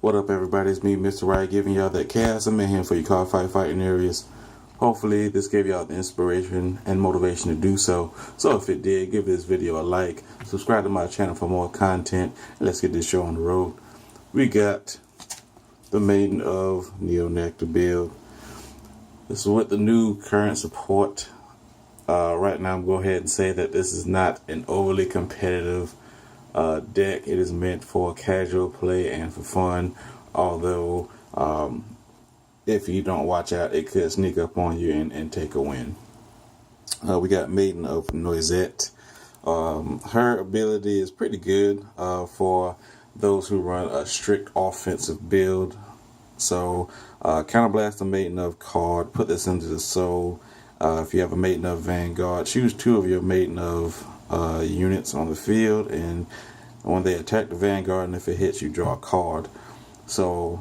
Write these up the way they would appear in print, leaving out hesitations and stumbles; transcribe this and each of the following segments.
What up, everybody? It's me, Mr. Wright, giving y'all that chaos I'm in here for your card fighting areas. Hopefully, this gave y'all the inspiration and motivation to do so. So if it did, give this video a like, subscribe to my channel for more content, and let's get this show on the road. We got the Maiden of Neo Nectar build. This is with the new current support. Right now, I'm going to go ahead and say that this is not an overly competitive deck. It is meant for casual play and for fun, although if you don't watch out, it could sneak up on you and take a win. We got Maiden of Noisette. Her ability is pretty good for those who run a strict offensive build. So counterblast the Maiden of card, put this into the soul. If you have a Maiden of Vanguard, choose 2 of your Maiden of units on the field, and when they attack the Vanguard, and if it hits, you draw a card. So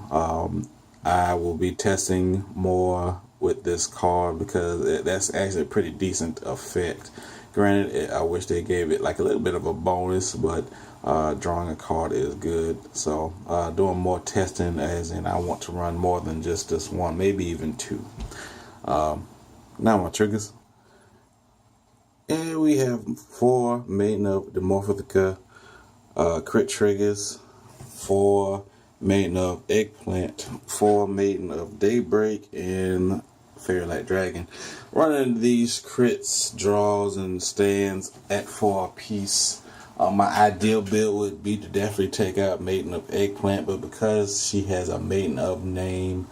I will be testing more with this card because that's actually a pretty decent effect. Granted, I wish they gave it like a little bit of a bonus, but drawing a card is good. So doing more testing, as in I want to run more than just this one, maybe even 2. Now my triggers. And we have 4 Maiden of Dimorphica crit triggers, 4 Maiden of Eggplant, 4 Maiden of Daybreak, and Fairy Light Dragon. Running these crits, draws, and stands at 4 apiece. My ideal build would be to definitely take out Maiden of Eggplant, but because she has a Maiden of name,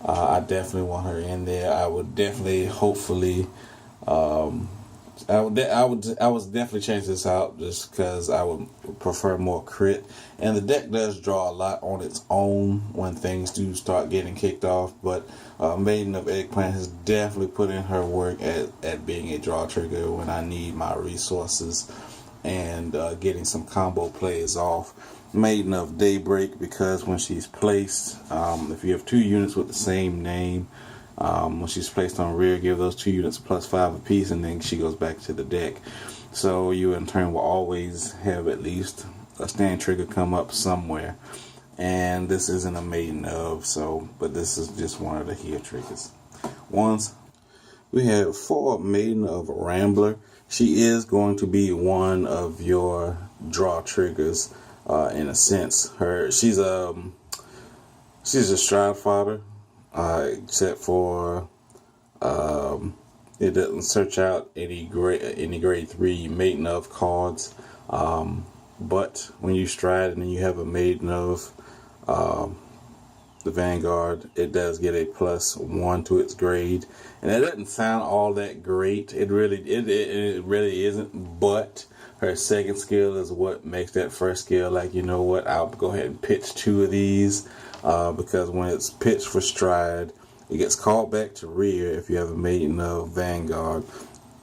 I definitely want her in there. I would definitely, hopefully, I would definitely change this out just because I would prefer more crit. And the deck does draw a lot on its own when things do start getting kicked off. But Maiden of Eggplant has definitely put in her work at being a draw trigger when I need my resources and getting some combo plays off. Maiden of Daybreak, because when she's placed, if you have 2 units with the same name, when she's placed on rear, give those 2 units +5 apiece, and then she goes back to the deck. So you in turn will always have at least a stand trigger come up somewhere. And this isn't a Maiden of, but this is just one of the here triggers. We have 4 Maiden of Rambler. She is going to be one of your draw triggers. In a sense, she's a stride fodder, except for it doesn't search out any grade 3 Maiden of cards. But when you stride and then you have a Maiden of the Vanguard, it does get a +1 to its grade, and it doesn't sound all that great. It really isn't, but her second skill is what makes that first skill like, you know what, I'll go ahead and pitch 2 of these because when it's pitched for stride, it gets called back to rear. If you have a Maiden of Vanguard,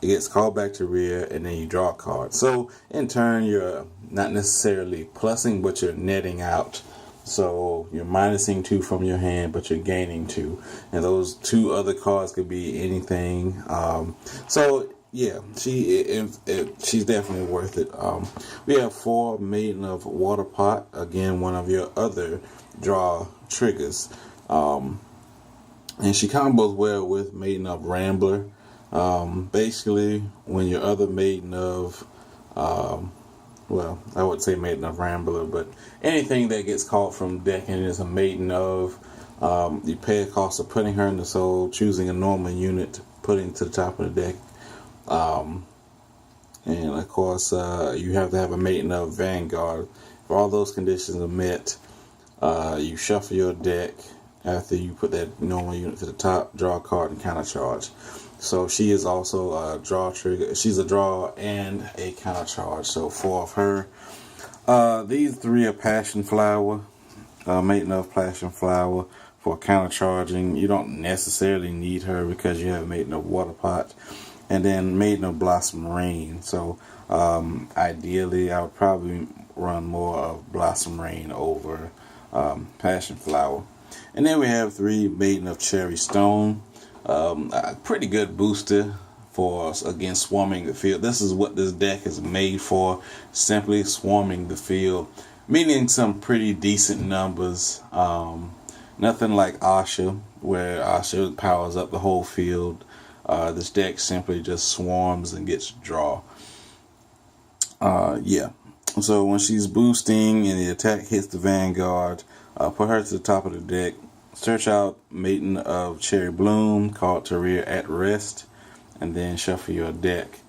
it gets called back to rear, and then you draw a card. So in turn, you're not necessarily plussing, but you're netting out. So you're minusing 2 from your hand, but you're gaining 2, and those 2 other cards could be anything. So yeah, she's definitely worth it. We have 4 Maiden of Water Pot, again one of your other draw triggers, and she combos well with Maiden of Rambler. Basically, when your other Maiden of well, I would say Maiden of Rambler, but anything that gets called from deck and is a Maiden of, you pay a cost of putting her in the soul, choosing a normal unit, putting to the top of the deck. And of course, you have to have a Maiden of Vanguard. If all those conditions are met, you shuffle your deck after you put that normal unit to the top, draw a card, and counter charge. So she is also a draw trigger. She's a draw and a counter charge. So 4 of her. These 3 are Passion Flower, Maiden of Passion Flower for counter charging. You don't necessarily need her because you have Maiden of Water Pot, and then Maiden of Blossom Rain. So ideally, I would probably run more of Blossom Rain over Passion Flower. And then we have 3 Maiden of Cherry Stone. A pretty good booster for, again, swarming the field. This is what this deck is made for, simply swarming the field. meaning some pretty decent numbers. Nothing like Asha, where Asha powers up the whole field. This deck simply just swarms and gets draw. Yeah. So when she's boosting and the attack hits the Vanguard, put her to the top of the deck. Search out Maiden of Cherry Bloom, call it to rear at rest, and then shuffle your deck.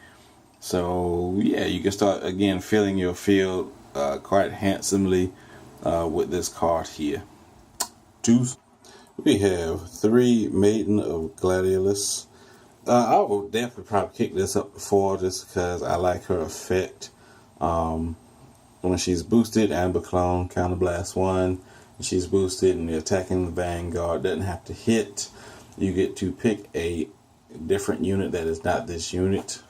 So yeah, you can start again filling your field quite handsomely with this card here. We have 3 Maiden of Gladiolus. I will definitely probably kick this up to 4 just because I like her effect. When she's boosted, Amber Clone, Counterblast 1. She's boosted and the attacking the Vanguard doesn't have to hit. You get to pick a different unit that is not this unit.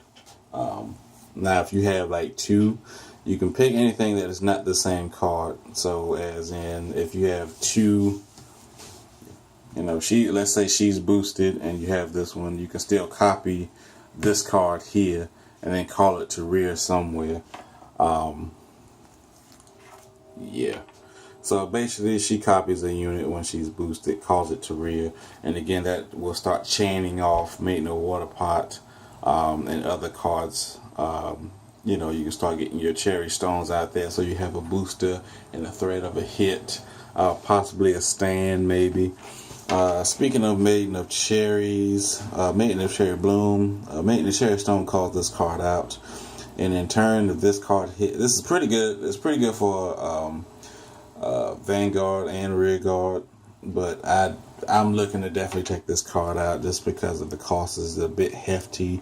Now, if you have like 2, you can pick anything that is not the same card. So, as in, if you have 2, let's say she's boosted and you have this one, you can still copy this card here and then call it to rear somewhere. Yeah. So basically, she copies a unit when she's boosted, calls it to rear, and again that will start chaining off Maiden of Water Pot and other cards. You can start getting your cherry stones out there, so you have a booster and a threat of a hit, possibly a stand maybe. Speaking of Maiden of Cherries, Maiden of Cherry Bloom, Maiden of Cherry Stone calls this card out, and in turn, if this card hit, this is pretty good. It's pretty good for Vanguard and Rearguard, but I'm looking to definitely take this card out just because of the cost is a bit hefty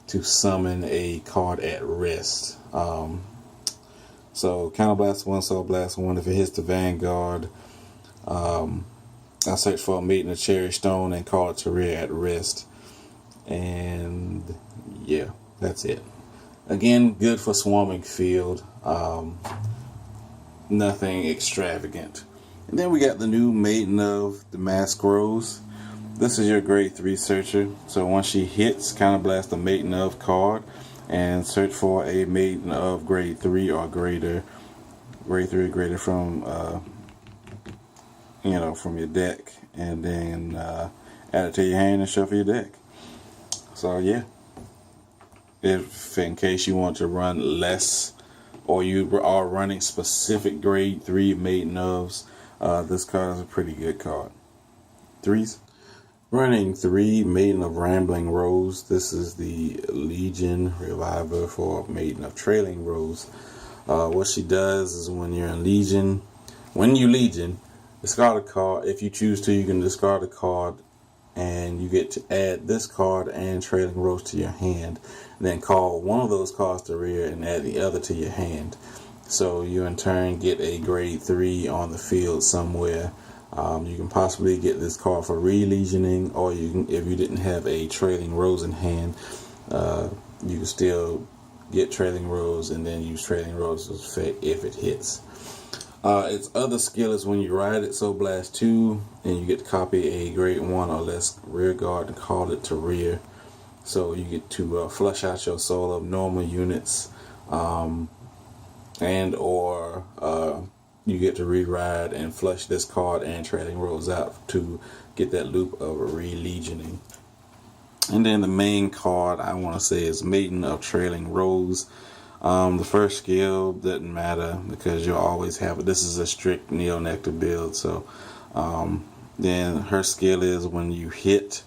to summon a card at rest. So Counterblast 1, Soul Blast 1. If it hits the Vanguard, I search for a Maiden of Cherry Stone and call it to rear at rest. And yeah, that's it. Again, good for swarming field. Nothing extravagant. And then we got the new Maiden of Damask Rose. This is your grade 3 searcher. So once she hits, counterblast the Maiden of card and search for a Maiden of grade 3 or greater. Grade 3 or greater from from your deck, and then add it to your hand and shuffle your deck. So yeah, if in case you want to run less, or you are running specific grade 3 Maiden ofs, this card is a pretty good card. 3s. Running 3 Maiden of Rambling Rose. This is the Legion Reviver for Maiden of Trailing Rose. What she does is when you Legion, discard a card. If you choose to, you can discard a card, and you get to add this card and Trailing Rose to your hand. Then call one of those cards to rear and add the other to your hand. So you in turn get a grade 3 on the field somewhere. You can possibly get this card for re-legioning, or you can, if you didn't have a Trailing Rose in hand, you can still get Trailing Rose and then use Trailing Rose's effect if it hits. Its other skill is when you ride it, so blast 2, and you get to copy a grade 1 or less rear guard and call it to rear. So you get to flush out your soul of normal units, and or you get to re-ride and flush this card and Trailing Rose out to get that loop of re-legioning. And then the main card I want to say is Maiden of Trailing Rose. The first skill doesn't matter because you'll always have it. This is a strict Neo Nectar build, so then her skill is when you hit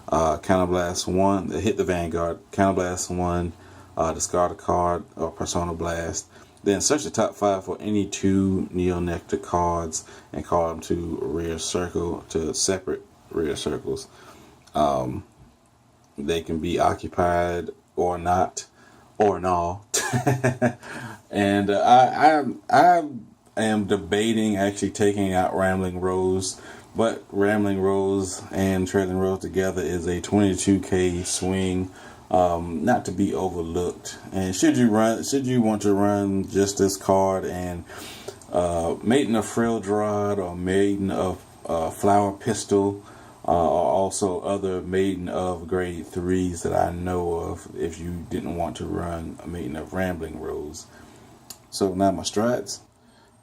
Counterblast 1, hit the Vanguard, Counterblast 1, discard a card or Persona Blast, then search the top 5 for any 2 Neo Nectar cards and call them to rear circle, to separate rear circles. They can be occupied or not, or null. And I am debating actually taking out Rambling Rose, but Rambling Rose and Trailing Rose together is a 22k swing, not to be overlooked. And should you want to run just this card and Maiden of Freldrod or Maiden of Flower Pistol, or also other Maiden of grade 3s that I know of, if you didn't want to run a Maiden of Rambling Rose. So now my strides.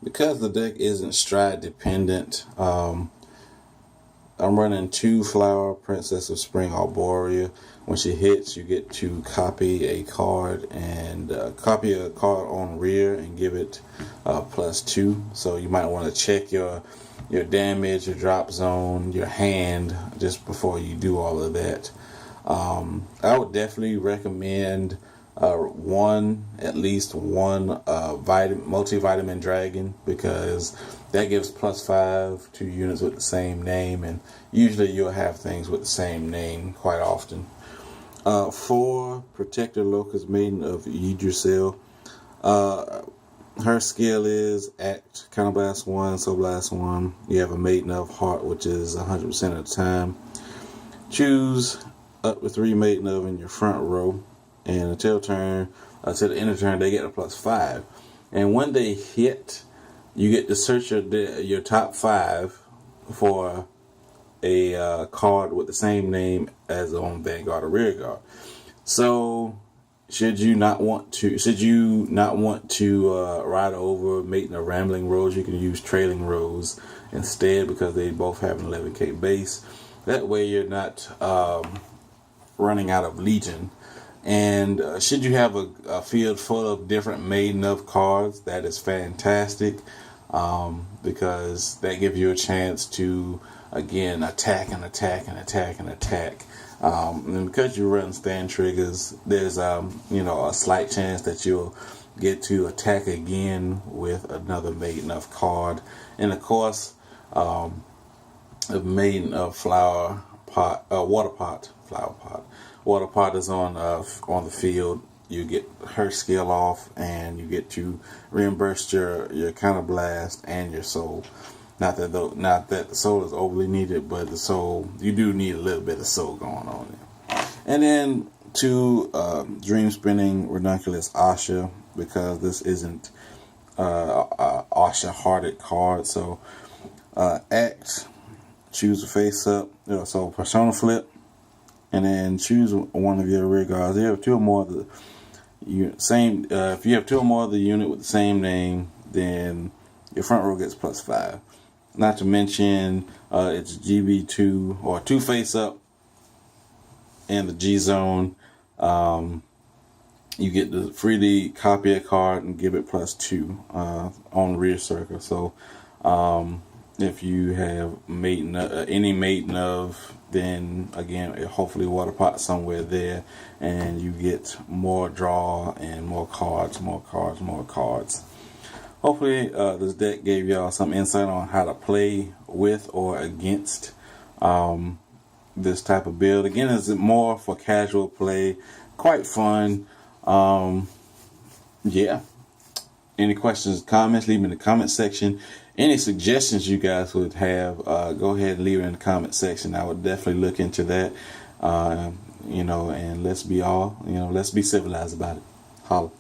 because the deck isn't stride dependent, I'm running 2 Flower, Princess of Spring, Arborea. When she hits, you get to copy a card and copy a card on rear and give it +2. So you might want to check your damage, your drop zone, your hand just before you do all of that. I would definitely recommend at least one multivitamin dragon, because that gives +5 to units with the same name, and usually you'll have things with the same name quite often. 4 Protector Locust, Maiden of Yggdrasil. Her skill is Act, Counterblast 1, Soul Blast 1. You have a Maiden of Heart, which is 100% of the time. Choose up to 3 Maiden of in your front row, and until the end of turn, they get a +5. And when they hit, you get to search your top 5 for a card with the same name as on Vanguard or Rearguard. So, should you not want to ride over Maiden of Rambling Rose, you can use Trailing Rose instead, because they both have an 11k base. That way, you're not running out of Legion. And should you have a field full of different Maiden of cards, that is fantastic, because that gives you a chance to, again, attack. And because you run stand triggers, there's a slight chance that you'll get to attack again with another Maiden of card. And of course, a Maiden of Flower Pot, Water Pot, Flower Pot. Water Pot is on the field. You get her skill off, and you get to reimburse your Counterblast and your soul. Not that the soul is overly needed, but the soul, you do need a little bit of soul going on there. And then 2 Dream Spinning Ranunculus Asha, because this isn't Asha hearted card. So act, choose a face up, so Persona Flip, and then choose one of your rear guards. You have 2 or more of the same. If you have 2 or more of the unit with the same name, then your front row gets +5. Not to mention, it's GB2 or 2 face up and the G zone. You get to freely copy a card and give it +2 on rear circle. So if you have any Maiden of, then again, hopefully Water Pot somewhere there, and you get more draw and more cards. Hopefully this deck gave y'all some insight on how to play with or against this type of build. Again, it's more for casual play, quite fun. Yeah. Any questions, comments, leave them in the comment section. Any suggestions you guys would have, go ahead and leave it in the comment section. I would definitely look into that. And let's be civilized about it. Holla.